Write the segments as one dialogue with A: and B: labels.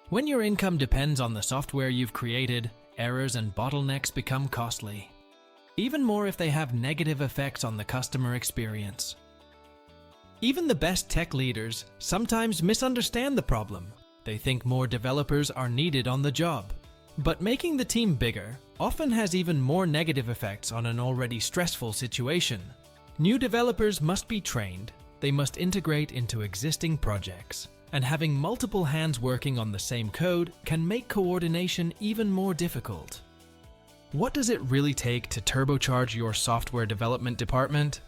A: When your income depends on the software you've created, errors and bottlenecks become costly. Even more if they have negative effects on the customer experience. Even the best tech leaders sometimes misunderstand the problem. They think more developers are needed on the job. But making the team bigger often has even more negative effects on an already stressful situation. New developers must be trained, they must integrate into existing projects, and having multiple hands working on the same code can make coordination even more difficult. What does it really take to turbocharge your software development department?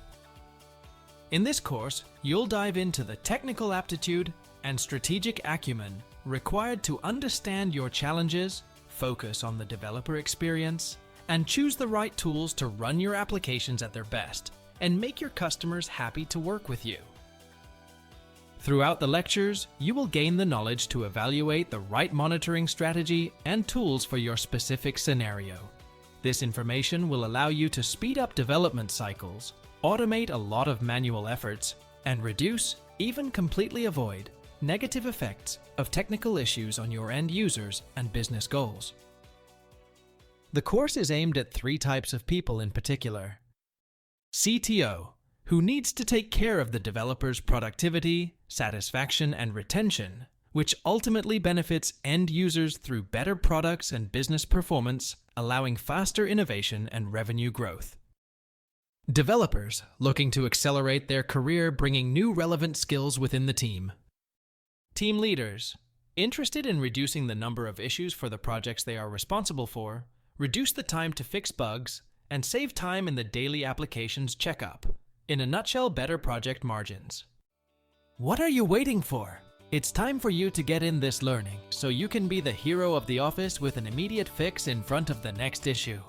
A: In this course, you'll dive into the technical aptitude and strategic acumen required to understand your challenges, focus on the developer experience, and choose the right tools to run your applications at their best and make your customers happy to work with you. Throughout the lectures, you will gain the knowledge to evaluate the right monitoring strategy and tools for your specific scenario. This information will allow you to speed up development cycles, automate a lot of manual efforts, and reduce, even completely avoid, negative effects of technical issues on your end users and business goals. The course is aimed at 3 types of people in particular. CTO, who needs to take care of the developer's productivity, satisfaction, and retention, which ultimately benefits end users through better products and business performance, allowing faster innovation and revenue growth. Developers, looking to accelerate their career, bringing new relevant skills within the team. Team leaders, interested in reducing the number of issues for the projects they are responsible for, reduce the time to fix bugs, and save time in the daily applications checkup. In a nutshell, better project margins. What are you waiting for? It's time for you to get in this learning so you can be the hero of the office with an immediate fix in front of the next issue.